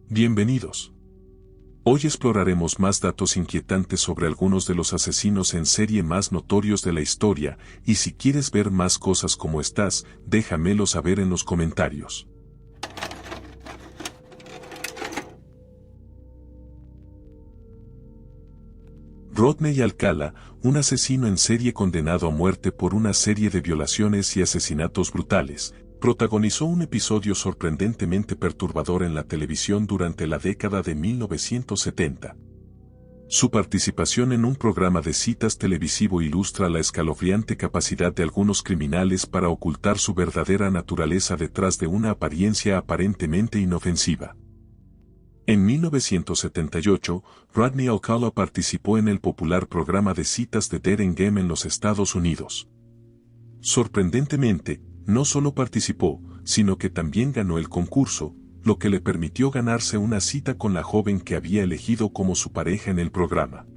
Bienvenidos. Hoy exploraremos más datos inquietantes sobre algunos de los asesinos en serie más notorios de la historia, y si quieres ver más cosas como estas, déjamelo saber en los comentarios. Rodney Alcala, un asesino en serie condenado a muerte por una serie de violaciones y asesinatos brutales, protagonizó un episodio sorprendentemente perturbador en la televisión durante la década de 1970. Su participación en un programa de citas televisivo ilustra la escalofriante capacidad de algunos criminales para ocultar su verdadera naturaleza detrás de una apariencia aparentemente inofensiva. En 1978, Rodney Alcala participó en el popular programa de citas de Dating Game en los Estados Unidos. Sorprendentemente, no solo participó, sino que también ganó el concurso, lo que le permitió ganarse una cita con la joven que había elegido como su pareja en el programa.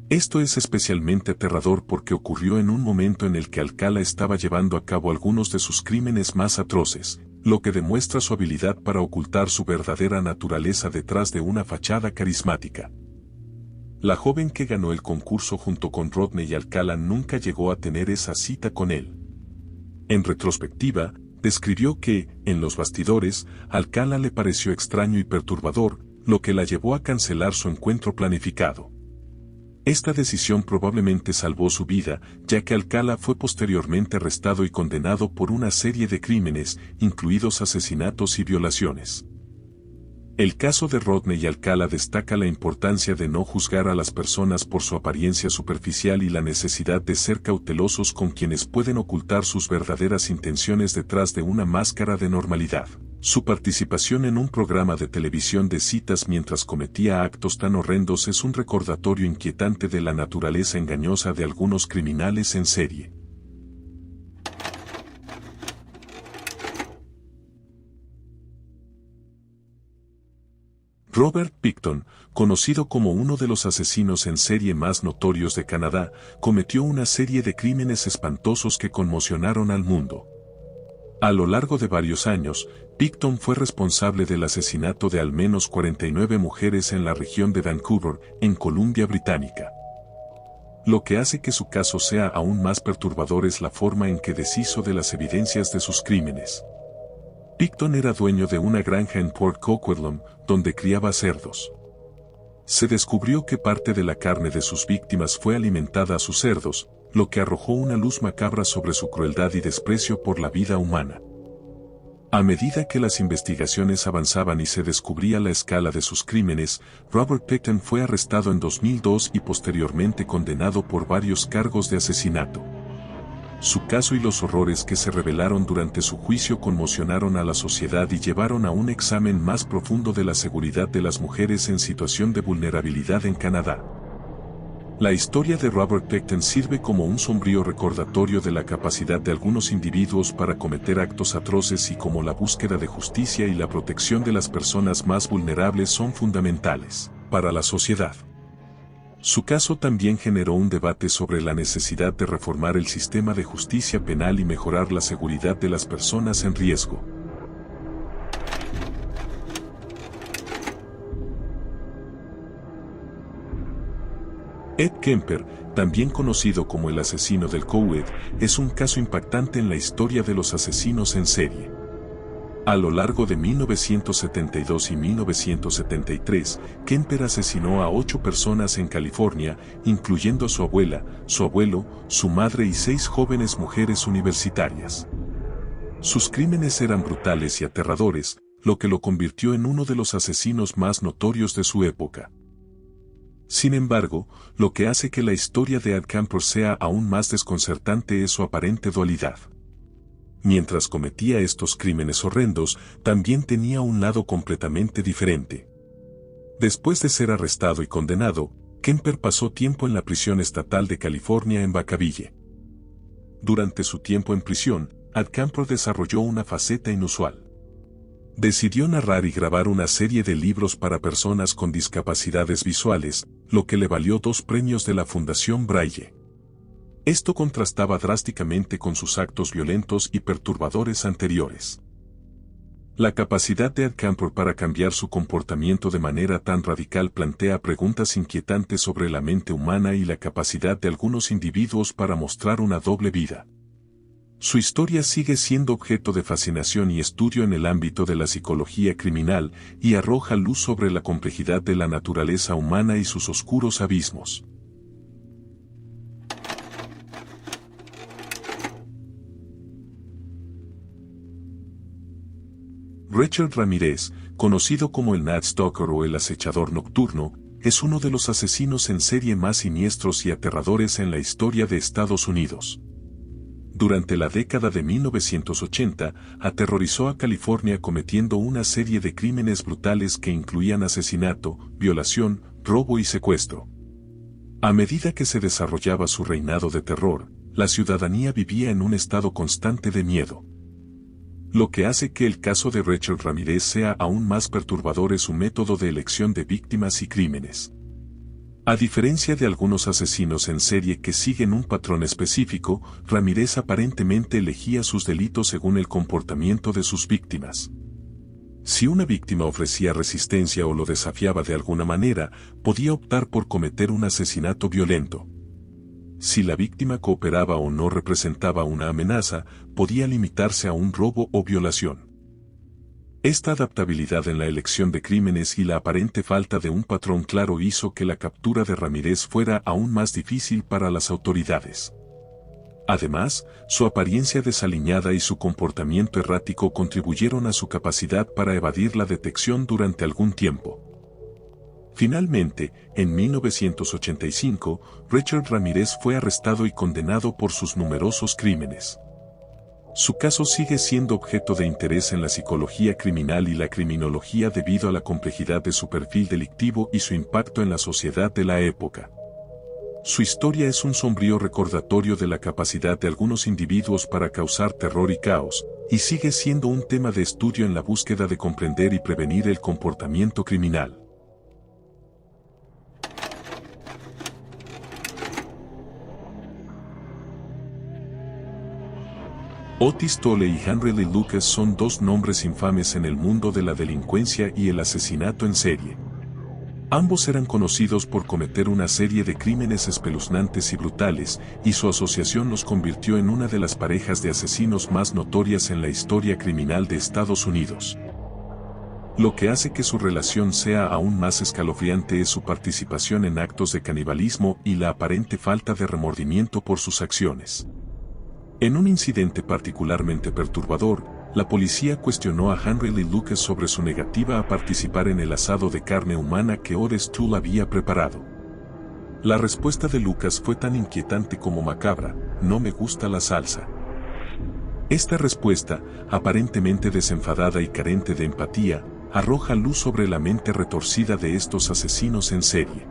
Esto es especialmente aterrador porque ocurrió en un momento en el que Alcala estaba llevando a cabo algunos de sus crímenes más atroces, lo que demuestra su habilidad para ocultar su verdadera naturaleza detrás de una fachada carismática. La joven que ganó el concurso junto con Rodney Alcala nunca llegó a tener esa cita con él. En retrospectiva, describió que, en los bastidores, Alcala le pareció extraño y perturbador, lo que la llevó a cancelar su encuentro planificado. Esta decisión probablemente salvó su vida, ya que Alcala fue posteriormente arrestado y condenado por una serie de crímenes, incluidos asesinatos y violaciones. El caso de Rodney Alcala destaca la importancia de no juzgar a las personas por su apariencia superficial y la necesidad de ser cautelosos con quienes pueden ocultar sus verdaderas intenciones detrás de una máscara de normalidad. Su participación en un programa de televisión de citas mientras cometía actos tan horrendos es un recordatorio inquietante de la naturaleza engañosa de algunos criminales en serie. Robert Pickton, conocido como uno de los asesinos en serie más notorios de Canadá, cometió una serie de crímenes espantosos que conmocionaron al mundo. A lo largo de varios años, Pickton fue responsable del asesinato de al menos 49 mujeres en la región de Vancouver, en Columbia Británica. Lo que hace que su caso sea aún más perturbador es la forma en que deshizo de las evidencias de sus crímenes. Pickton era dueño de una granja en Port Coquitlam, donde criaba cerdos. Se descubrió que parte de la carne de sus víctimas fue alimentada a sus cerdos, lo que arrojó una luz macabra sobre su crueldad y desprecio por la vida humana. A medida que las investigaciones avanzaban y se descubría la escala de sus crímenes, Robert Pickton fue arrestado en 2002 y posteriormente condenado por varios cargos de asesinato. Su caso y los horrores que se revelaron durante su juicio conmocionaron a la sociedad y llevaron a un examen más profundo de la seguridad de las mujeres en situación de vulnerabilidad en Canadá. La historia de Robert Pickton sirve como un sombrío recordatorio de la capacidad de algunos individuos para cometer actos atroces y cómo la búsqueda de justicia y la protección de las personas más vulnerables son fundamentales para la sociedad. Su caso también generó un debate sobre la necesidad de reformar el sistema de justicia penal y mejorar la seguridad de las personas en riesgo. Ed Kemper, también conocido como el asesino del Coed, es un caso impactante en la historia de los asesinos en serie. A lo largo de 1972 y 1973, Kemper asesinó a 8 personas en California, incluyendo a su abuela, su abuelo, su madre y 6 jóvenes mujeres universitarias. Sus crímenes eran brutales y aterradores, lo que lo convirtió en uno de los asesinos más notorios de su época. Sin embargo, lo que hace que la historia de Ed Kemper sea aún más desconcertante es su aparente dualidad. Mientras cometía estos crímenes horrendos, también tenía un lado completamente diferente. Después de ser arrestado y condenado, Kemper pasó tiempo en la prisión estatal de California en Vacaville. Durante su tiempo en prisión, Ed Kemper desarrolló una faceta inusual. Decidió narrar y grabar una serie de libros para personas con discapacidades visuales, lo que le valió 2 premios de la Fundación Braille. Esto contrastaba drásticamente con sus actos violentos y perturbadores anteriores. La capacidad de Ed Kemper para cambiar su comportamiento de manera tan radical plantea preguntas inquietantes sobre la mente humana y la capacidad de algunos individuos para mostrar una doble vida. Su historia sigue siendo objeto de fascinación y estudio en el ámbito de la psicología criminal y arroja luz sobre la complejidad de la naturaleza humana y sus oscuros abismos. Richard Ramírez, conocido como el Night Stalker o el acechador nocturno, es uno de los asesinos en serie más siniestros y aterradores en la historia de Estados Unidos. Durante la década de 1980, aterrorizó a California cometiendo una serie de crímenes brutales que incluían asesinato, violación, robo y secuestro. A medida que se desarrollaba su reinado de terror, la ciudadanía vivía en un estado constante de miedo. Lo que hace que el caso de Richard Ramírez sea aún más perturbador es su método de elección de víctimas y crímenes. A diferencia de algunos asesinos en serie que siguen un patrón específico, Ramírez aparentemente elegía sus delitos según el comportamiento de sus víctimas. Si una víctima ofrecía resistencia o lo desafiaba de alguna manera, podía optar por cometer un asesinato violento. Si la víctima cooperaba o no representaba una amenaza, podía limitarse a un robo o violación. Esta adaptabilidad en la elección de crímenes y la aparente falta de un patrón claro hizo que la captura de Ramírez fuera aún más difícil para las autoridades. Además, su apariencia desaliñada y su comportamiento errático contribuyeron a su capacidad para evadir la detección durante algún tiempo. Finalmente, en 1985, Richard Ramírez fue arrestado y condenado por sus numerosos crímenes. Su caso sigue siendo objeto de interés en la psicología criminal y la criminología debido a la complejidad de su perfil delictivo y su impacto en la sociedad de la época. Su historia es un sombrío recordatorio de la capacidad de algunos individuos para causar terror y caos, y sigue siendo un tema de estudio en la búsqueda de comprender y prevenir el comportamiento criminal. Otis Tolle y Henry Lee Lucas son dos nombres infames en el mundo de la delincuencia y el asesinato en serie. Ambos eran conocidos por cometer una serie de crímenes espeluznantes y brutales, y su asociación los convirtió en una de las parejas de asesinos más notorias en la historia criminal de Estados Unidos. Lo que hace que su relación sea aún más escalofriante es su participación en actos de canibalismo y la aparente falta de remordimiento por sus acciones. En un incidente particularmente perturbador, la policía cuestionó a Henry Lee Lucas sobre su negativa a participar en el asado de carne humana que Otis Toole había preparado. La respuesta de Lucas fue tan inquietante como macabra: "No me gusta la salsa". Esta respuesta, aparentemente desenfadada y carente de empatía, arroja luz sobre la mente retorcida de estos asesinos en serie.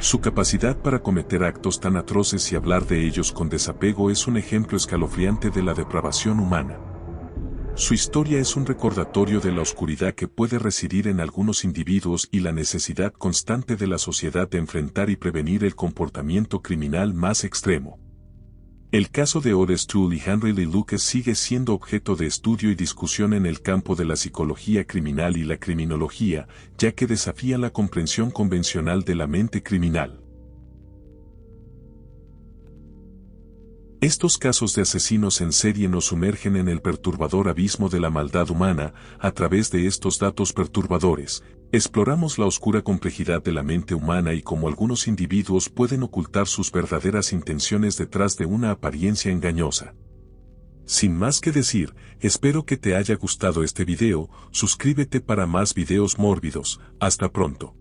Su capacidad para cometer actos tan atroces y hablar de ellos con desapego es un ejemplo escalofriante de la depravación humana. Su historia es un recordatorio de la oscuridad que puede residir en algunos individuos y la necesidad constante de la sociedad de enfrentar y prevenir el comportamiento criminal más extremo. El caso de Otis Toole y Henry Lee Lucas sigue siendo objeto de estudio y discusión en el campo de la psicología criminal y la criminología, ya que desafía la comprensión convencional de la mente criminal. Estos casos de asesinos en serie nos sumergen en el perturbador abismo de la maldad humana. A través de estos datos perturbadores, exploramos la oscura complejidad de la mente humana y cómo algunos individuos pueden ocultar sus verdaderas intenciones detrás de una apariencia engañosa. Sin más que decir, espero que te haya gustado este video. Suscríbete para más videos mórbidos. Hasta pronto.